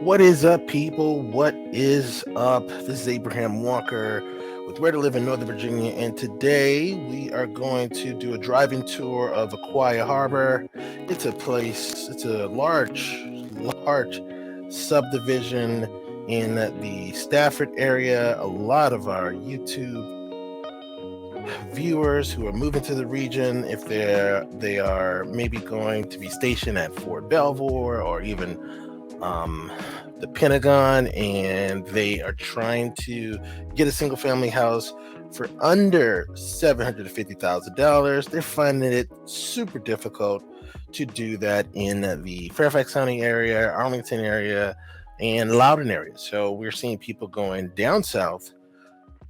What is up, people? What is up? This is Abraham Walker with Where to Live in Northern Virginia, and today we are going to do a driving tour of Aquia Harbour. It's a large subdivision in the Stafford area. A lot of our YouTube viewers who are moving to the region, if they are maybe going to be stationed at Fort Belvoir or even um, the Pentagon, and they are trying to get a single family house for under $750,000. They're finding it super difficult to do that in the Fairfax County area, Arlington area, and Loudoun area. So we're seeing people going down south,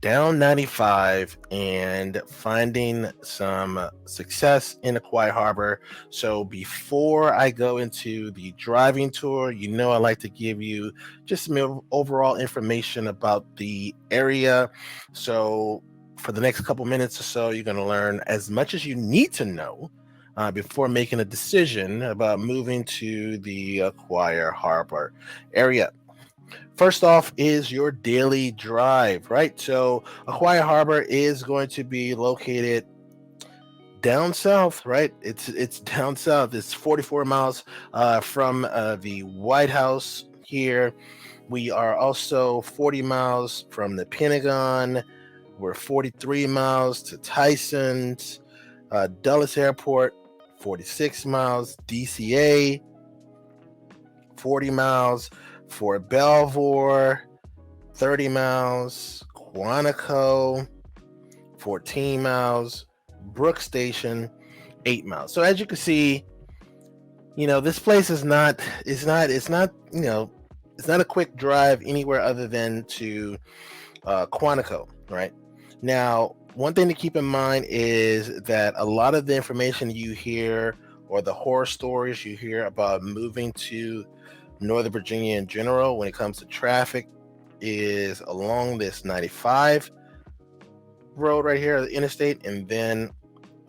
down 95, and finding some success in Aquia Harbour. So before I go into the driving tour, I like to give you just some overall information about the area. So for the next couple minutes or so, you're going to learn as much as you need to know before making a decision about moving to the Aquia Harbour area. First off is your daily drive, right? So Aquia Harbour is going to be located down south, right? It's down south. It's 44 miles from the White House here. We are also 40 miles from the Pentagon. We're 43 miles to Tyson's, Dulles Airport, 46 miles, DCA, 40 miles, Fort Belvoir, 30 miles, Quantico, 14 miles, Brook Station, 8 miles. So as you can see, this place it's not a quick drive anywhere other than to Quantico, right? Now, one thing to keep in mind is that a lot of the information you hear or the horror stories you hear about moving to Northern Virginia in general, when it comes to traffic, is along this 95 road right here, the interstate, and then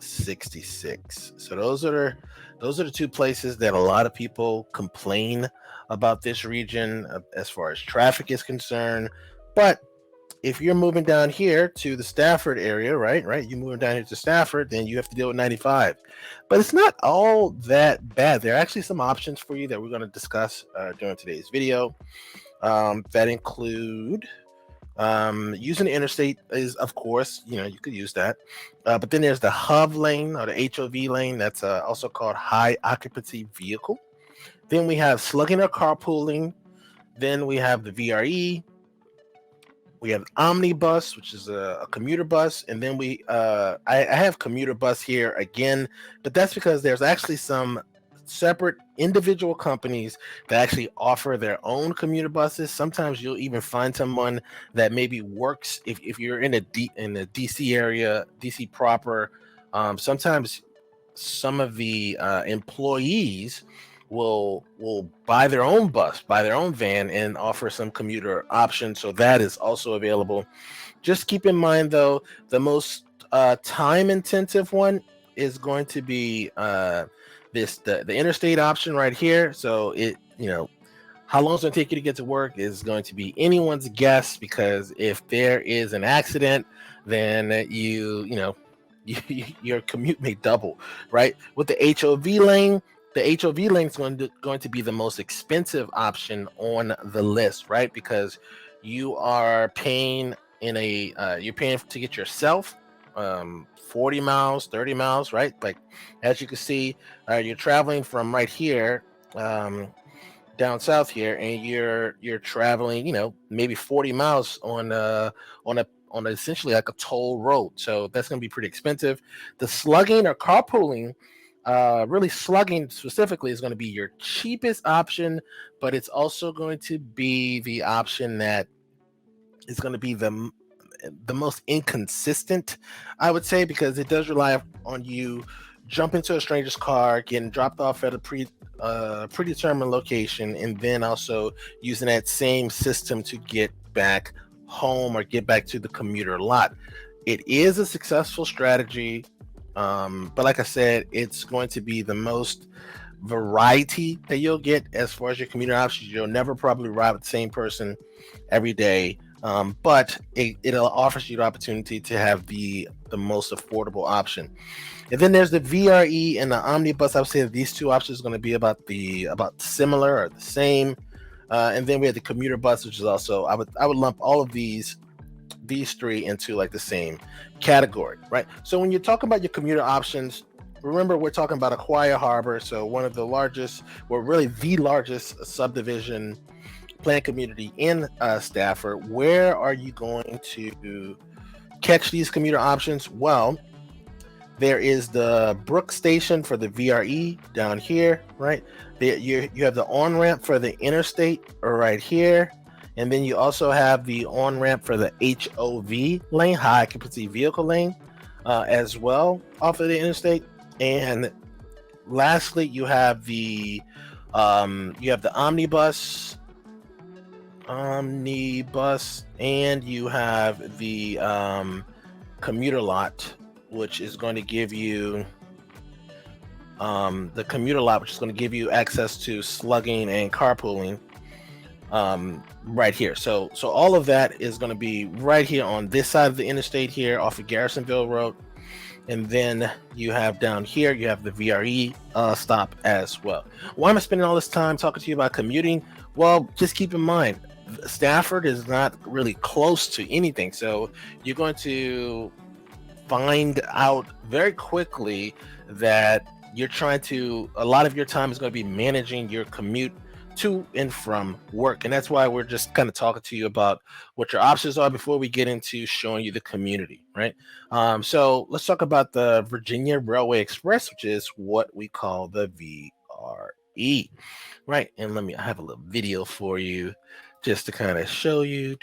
66. So those are the two places that a lot of people complain about this region as far as traffic is concerned. But if you're moving down here to the Stafford area, right, you moving down here to Stafford, then you have to deal with 95. But it's not all that bad. There are actually some options for you that we're going to discuss during today's video that include using the interstate is, of course, you could use that. But then there's the HOV lane or the HOV lane. That's also called high occupancy vehicle. Then we have slugging or carpooling. Then we have the VRE. We have omnibus, which is a commuter bus, and then I have commuter bus here again, but that's because there's actually some separate individual companies that actually offer their own commuter buses. Sometimes you'll even find someone that maybe works if you're in the DC area, DC proper. Sometimes some of the employees will buy their own bus, buy their own van, and offer some commuter options. So that is also available. Just keep in mind, though, the most time intensive one is going to be the interstate option right here. So how long it's going to take you to get to work is going to be anyone's guess, because if there is an accident, then your commute may double, right? With the HOV lane, the HOV lane is going to be the most expensive option on the list, right? Because you are paying you're paying to get yourself 40 miles, 30 miles, right? Like, as you can see, you're traveling from right here down south here, and you're traveling, maybe 40 miles on essentially like a toll road. So that's going to be pretty expensive. The slugging or carpooling, really slugging specifically, is going to be your cheapest option, but it's also going to be the option that is going to be the most inconsistent, I would say, because it does rely on you jumping into a stranger's car, getting dropped off at a predetermined location, and then also using that same system to get back home or get back to the commuter lot. It is a successful strategy, but like I said, it's going to be the most variety that you'll get as far as your commuter options. You'll never probably ride with the same person every day, but it offers you the opportunity to have the most affordable option. And then there's the VRE and the omnibus. I would say that these two options are going to be about similar or the same. And then we have the commuter bus, which is also I would lump all of these three into like the same category, right? So when you're talking about your commuter options, remember we're talking about Aquia Harbour, so one of the largest, well, really the largest subdivision planned community in Stafford. Where are you going to catch these commuter options? Well, there is the Brook Station for the VRE down here, right? You have the on-ramp for the interstate right here. And then you also have the on-ramp for the HOV lane, high occupancy vehicle lane, as well off of the interstate. And lastly, you have the omnibus, and you have the commuter lot, which is going to give you access to slugging and carpooling right here. So all of that is going to be right here on this side of the interstate here off of Garrisonville Road. And then you have down here, you have the VRE stop as well. Why am I spending all this time talking to you about commuting? Well, just keep in mind, Stafford is not really close to anything. So you're going to find out very quickly that a lot of your time is going to be managing your commute to and from work. And that's why we're just kind of talking to you about what your options are before we get into showing you the community, right? So let's talk about the Virginia Railway Express, which is what we call the VRE, right? And I have a little video for you just to kind of show you.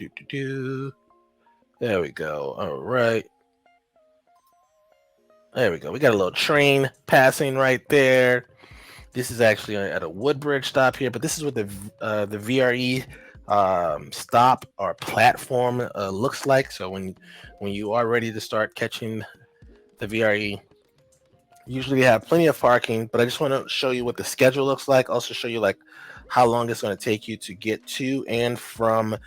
There we go. All right. There we go. We got a little train passing right there. This is actually at a Woodbridge stop here, but this is what the VRE stop or platform looks like. So when you are ready to start catching the VRE, usually you have plenty of parking, but I just want to show you what the schedule looks like. Also show you like how long it's going to take you to get to and from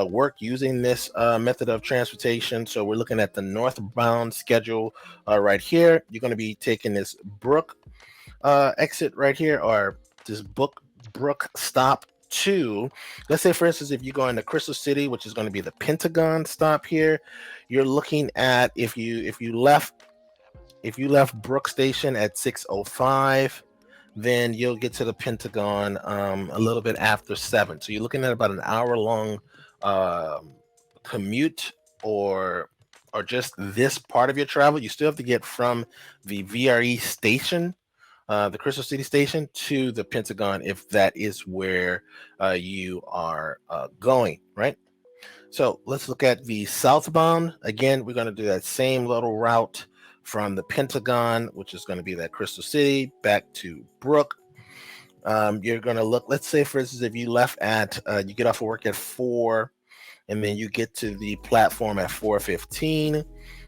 work using this method of transportation. So we're looking at the northbound schedule right here. You're going to be taking this Brook exit right here, or this Brook stop to, let's say for instance, if you go into Crystal City, which is going to be the Pentagon stop here, you're looking at if you left Brook Station at 6:05, then you'll get to the Pentagon a little bit after 7. So you're looking at about an hour-long commute, or just this part of your travel. You still have to get from the VRE station, the Crystal City station, to the Pentagon if that is where you are going, right? So let's look at the southbound. Again, we're going to do that same little route from the Pentagon, which is going to be that Crystal City, back to Brook. You're going to look, let's say for instance, if you left at, you get off of work at 4, and then you get to the platform at 4:15.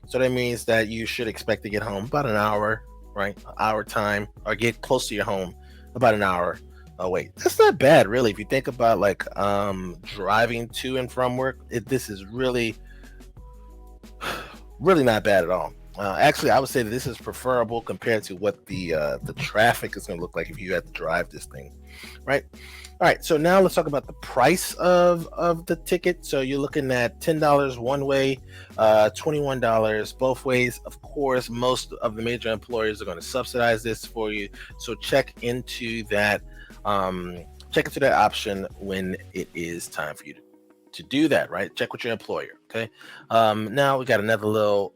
So that means that you should expect to get home about an hour, right? Hour time, or get close to your home about an hour away. That's not bad, really. If you think about like driving to and from work, this is really not bad at all. Actually, I would say that this is preferable compared to what the traffic is going to look like if you had to drive this thing, right? All right, so now let's talk about the price of the ticket. So you're looking at $10 one way, $21 both ways. Of course, most of the major employers are going to subsidize this for you. So check into that option when it is time for you to do that, right? Check with your employer, okay? Now we got another little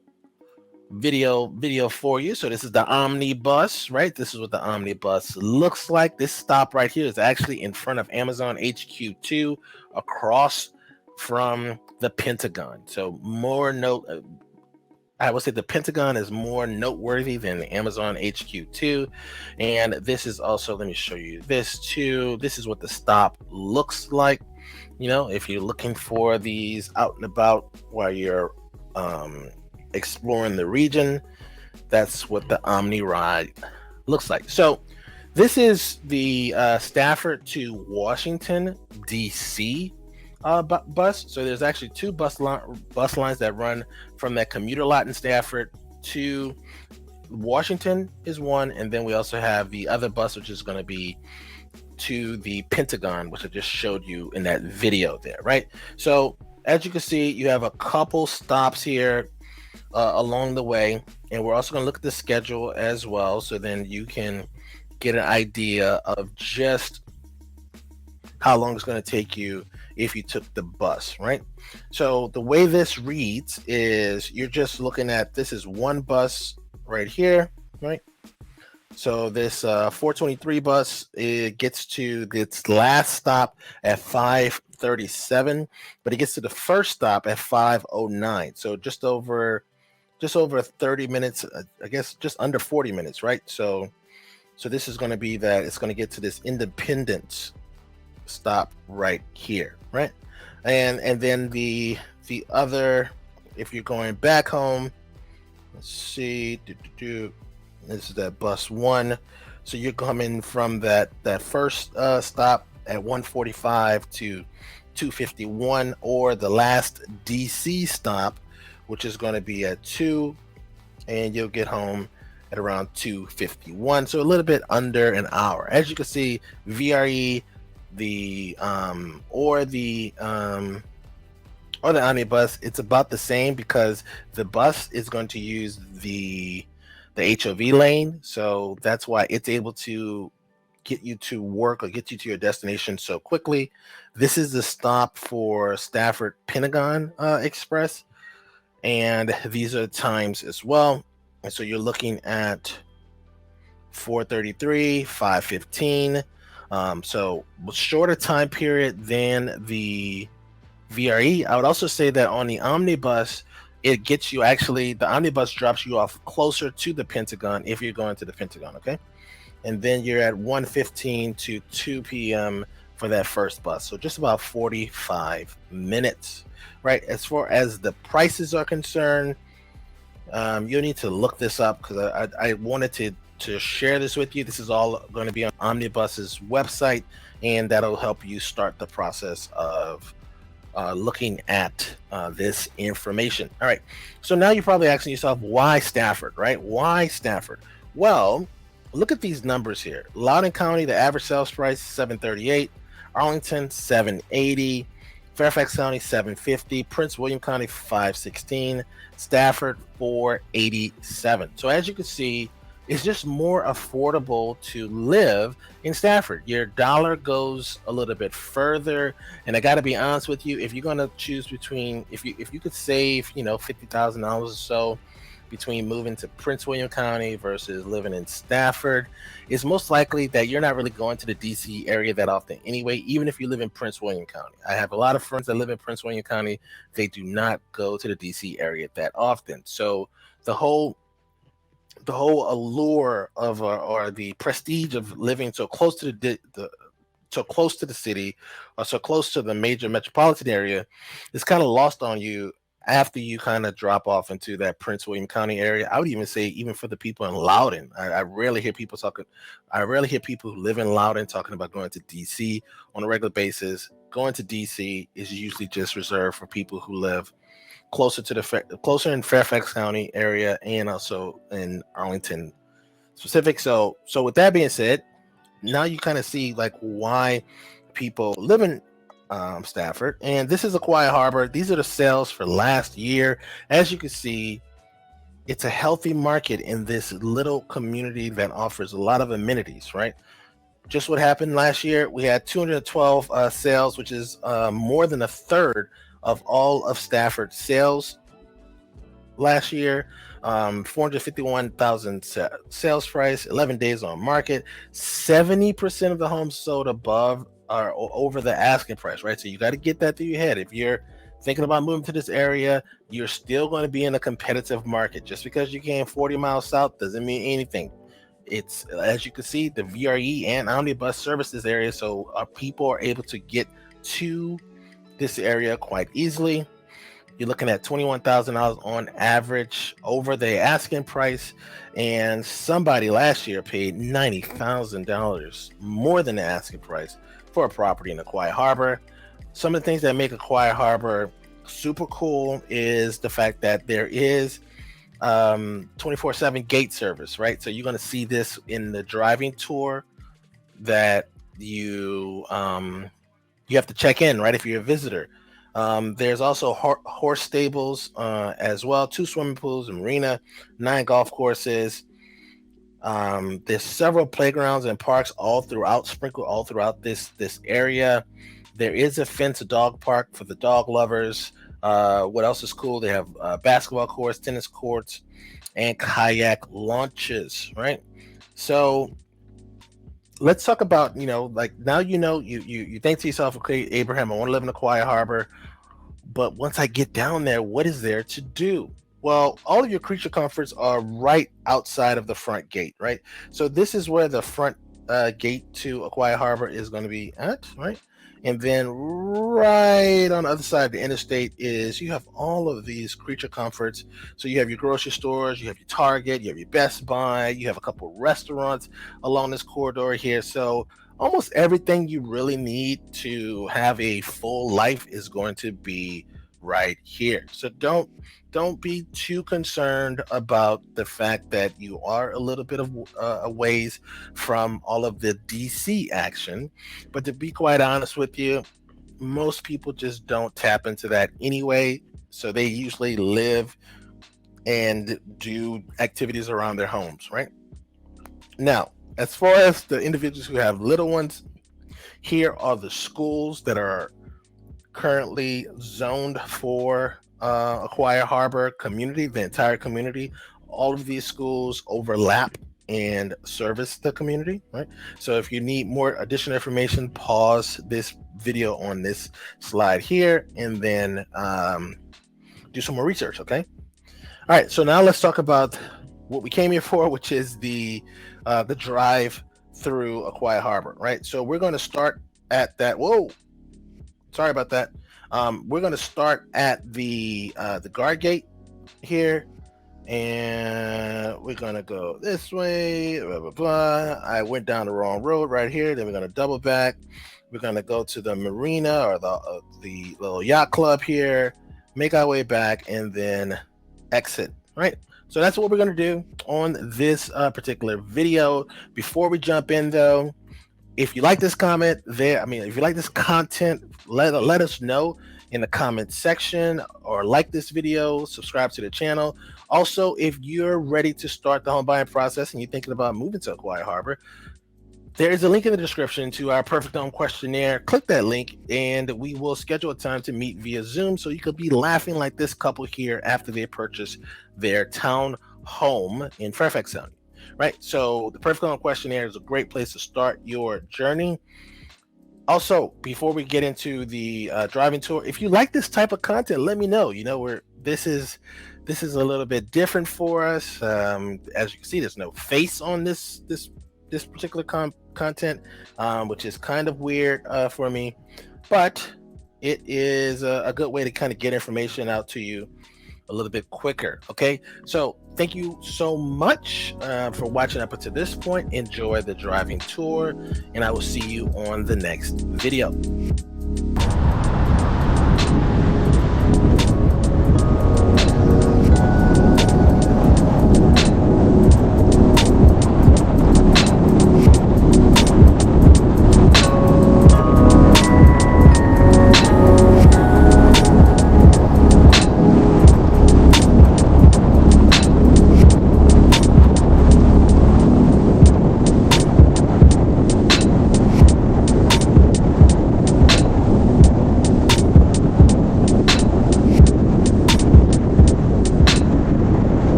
video for you. So this is the omnibus, right? This is what the omnibus looks like. This stop right here is actually in front of Amazon HQ2, across from the Pentagon. So I would say the Pentagon is more noteworthy than the Amazon HQ2. And this is also, let me show you this too. This is what the stop looks like. You know, if you're looking for these out and about while you're exploring the region, that's what the Omni ride looks like. So This is the Stafford to Washington, D.C. Bus. So there's actually two bus lines that run from that commuter lot in Stafford to Washington is one, and then we also have the other bus, which is going to be to the Pentagon, which I just showed you in that video there, right? So as you can see, you have a couple stops here along the way, and we're also going to look at the schedule as well, so then you can get an idea of just how long it's going to take you if you took the bus, right? So the way this reads is you're just looking at, this is one bus right here, right? So this 423 bus, it gets to its last stop at 5:37, but it gets to the first stop at 5:09. So just over 30 minutes, I guess just under 40 minutes, right? So this is going to be that it's going to get to this Independence stop right here, right? And then the other, if you're going back home, let's see, this is that bus one. So you're coming from that first stop at 1:45 to 2:51, or the last DC stop, which is going to be at 2, and you'll get home at around 2:51. So a little bit under an hour. As you can see, VRE, the omnibus, it's about the same, because the bus is going to use the HOV lane, so that's why it's able to get you to work or get you to your destination so quickly. This is the stop for Stafford Pentagon Express, and these are the times as well. And so you're looking at 4:33, 5:15. So shorter time period than the VRE. I would also say that on the omnibus, it gets you, actually, the omnibus drops you off closer to the Pentagon if you're going to the Pentagon, okay? And then you're at 1:15 to 2 p.m. for that first bus. So just about 45 minutes, right? As far as the prices are concerned, you'll need to look this up, because I wanted to share this with you. This is all going to be on Omnibus's website, and that'll help you start the process of looking at this information. All right. So now you're probably asking yourself, why Stafford, right? Why Stafford? Well, look at these numbers here. Loudoun County, the average sales price, $738. Arlington, $780. Fairfax County, $750. Prince William County, $516. Stafford, $487. So as you can see, it's just more affordable to live in Stafford. Your dollar goes a little bit further, and I got to be honest with you, if you're going to choose between, if you could save, $50,000 or so between moving to Prince William County versus living in Stafford, it's most likely that you're not really going to the DC area that often anyway, even if you live in Prince William County. I have a lot of friends that live in Prince William County. They do not go to the DC area that often. So the whole allure of or the prestige of living so close to so close to the city, or so close to the major metropolitan area, is kind of lost on you after you kind of drop off into that Prince William County area. I would even say, even for the people in Loudoun, I rarely hear people talking. I rarely hear people who live in Loudoun talking about going to DC on a regular basis. Going to DC is usually just reserved for people who live closer in Fairfax County area, and also in Arlington specific. So with that being said, now you kind of see like why people live in Stafford. And this is Aquia Harbour. These are the sales for last year. As you can see, it's a healthy market in this little community that offers a lot of amenities, right? Just what happened last year, we had 212 sales, which is more than a third of all of Stafford's sales last year. 451,000 sales price, 11 days on market. 70% of the homes sold above or over the asking price, right? So you got to get that through your head. If you're thinking about moving to this area, you're still going to be in a competitive market. Just because you came 40 miles south doesn't mean anything. It's, as you can see, the VRE and omnibus service this area, so people are able to get to this area quite easily. You're looking at $21,000 on average over the asking price, and somebody last year paid $90,000 more than the asking price for a property in Aquia Harbour. Some of the things that make Aquia Harbour super cool is the fact that there is 24/7 gate service, right? So you're going to see this in the driving tour that you have to check in, right, if you're a visitor. There's also horse stables as well, 2 swimming pools, a marina, 9 golf courses. There's several playgrounds and parks sprinkled all throughout this area. There is a fenced dog park for the dog lovers. What else is cool? They have basketball courts, tennis courts, and kayak launches, right? So let's talk about, like, now you think to yourself, okay, Abraham, I want to live in Aquia Harbour, but once I get down there, what is there to do? Well, all of your creature comforts are right outside of the front gate, right? So this is where the front gate to Aquia Harbour is going to be at, right? And then right on the other side of the interstate you have all of these creature comforts. So you have your grocery stores, you have your Target, you have your Best Buy, you have a couple of restaurants along this corridor here. So almost everything you really need to have a full life is going to be right here. So don't be too concerned about the fact that you are a little bit of a ways from all of the DC action. But to be quite honest with you, most people just don't tap into that anyway. So they usually live and do activities around their homes, right? Now, as far as the individuals who have little ones, here are the schools that are currently zoned for Aquia Harbour community, the entire community. All of these schools overlap and service the community, right? So if you need more additional information, pause this video on this slide here and then do some more research, okay? All right, so now let's talk about what we came here for, which is the drive through Aquia Harbour, right? So we're going to start at that. Whoa, sorry about that. We're going to start at the guard gate here, and we're going to go this way. Blah, blah, blah. I went down the wrong road right here. Then we're going to double back. We're going to go to the marina or the little yacht club here, make our way back, and then exit, right? So that's what we're going to do on this particular video. Before we jump in, though, if you like this if you like this content, let us know in the comment section, or like this video, subscribe to the channel. Also, if you're ready to start the home buying process and you're thinking about moving to Aquia Harbour, there is a link in the description to our Perfect Home questionnaire. Click that link and we will schedule a time to meet via Zoom so you could be laughing like this couple here after they purchase their town home in Fairfax County. Right, so the Perfect Home questionnaire is a great place to start your journey. Also, before we get into the driving tour, if you like this type of content, let me know. This is a little bit different for us. As you can see, there's no face on this particular content, which is kind of weird for me, but it is a good way to kind of get information out to you a little bit quicker. Okay, so thank you so much for watching up until this point. Enjoy the driving tour, and I will see you on the next video.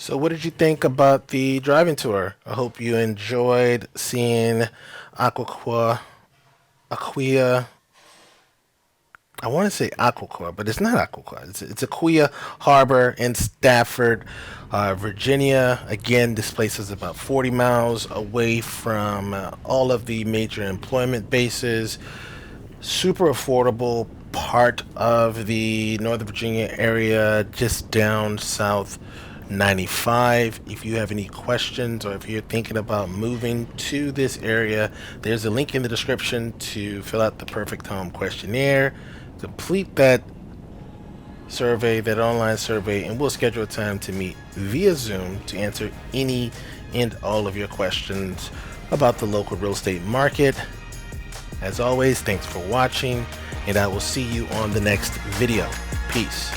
So what did you think about the driving tour? I hope you enjoyed seeing Aquia. I want to say Aqua, but it's not Aqua. It's Aquia Harbour in Stafford, Virginia. Again, this place is about 40 miles away from all of the major employment bases. Super affordable, part of the Northern Virginia area, just down south 95. If you have any questions or if you're thinking about moving to this area, there's a link in the description to fill out the perfect home questionnaire. Complete that survey, that online survey, and we'll schedule a time to meet via Zoom to answer any and all of your questions about the local real estate market. As always, thanks for watching, and I will see you on the next video. Peace.